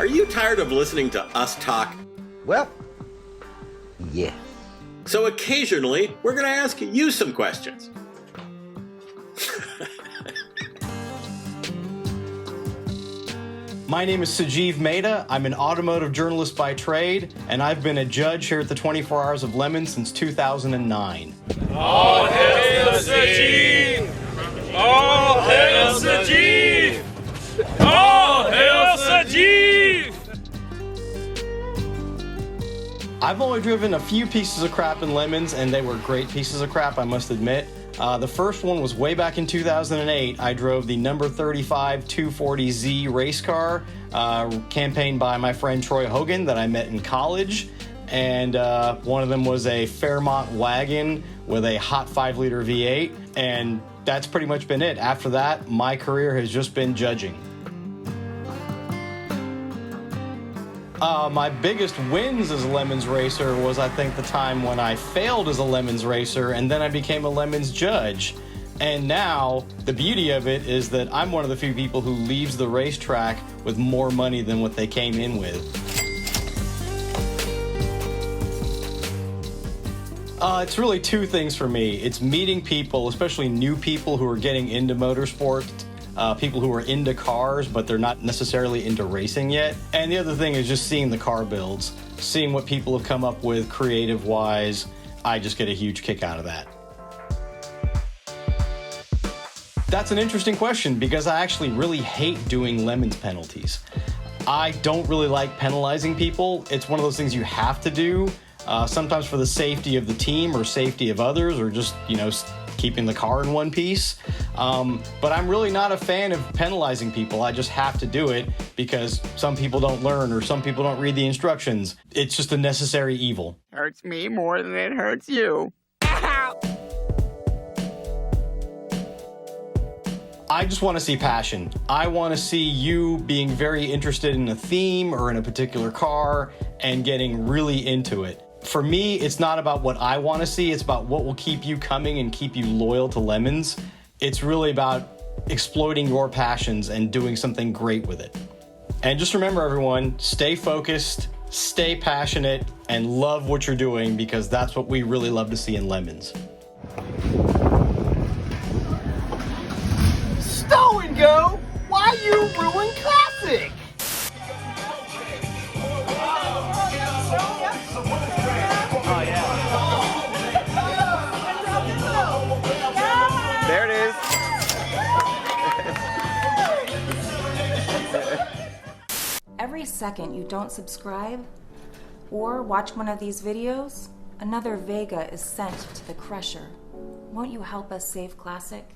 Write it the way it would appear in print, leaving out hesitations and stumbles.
Are you tired of listening to us talk? Well, yes. So occasionally, we're going to ask you some questions. My name is Sajeev Mehta. I'm an automotive journalist by trade, and I've been a judge here at the 24 Hours of Lemons since 2009. All hail Sajeev! All hail Sajeev! All hail Sajeev! I've only driven a few pieces of crap in Lemons, and they were great pieces of crap, I must admit. The first one was way back in 2008. I drove the number 35 240Z race car, campaigned by my friend Troy Hogan that I met in college. And one of them was a Fairmont wagon with a hot 5-liter V8. And that's pretty much been it. After that, my career has just been judging. My biggest wins as a Lemons racer was, I think, the time when I failed as a Lemons racer and then I became a Lemons judge. And now, the beauty of it is that I'm one of the few people who leaves the racetrack with more money than what they came in with. It's really two things for me. It's meeting people, especially new people who are getting into motorsport. People who are into cars, but they're not necessarily into racing yet. And the other thing is just seeing the car builds, seeing what people have come up with creative-wise. I just get a huge kick out of that. That's an interesting question because I actually really hate doing Lemons penalties. I don't really like penalizing people. It's one of those things you have to do, sometimes for the safety of the team or safety of others or just, keeping the car in one piece. But I'm really not a fan of penalizing people. I just have to do it because some people don't learn or some people don't read the instructions. It's just a necessary evil. Hurts me more than it hurts you. I just want to see passion. I want to see you being very interested in a theme or in a particular car and getting really into it. For me, it's not about what I want to see, it's about what will keep you coming and keep you loyal to Lemons. It's really about exploiting your passions and doing something great with it. And just remember, everyone, stay focused, stay passionate, and love what you're doing because that's what we really love to see in Lemons. Stow and go! Why you ruin classic? There it is. Every second you don't subscribe or watch one of these videos, another Vega is sent to the crusher. Won't you help us save Classic?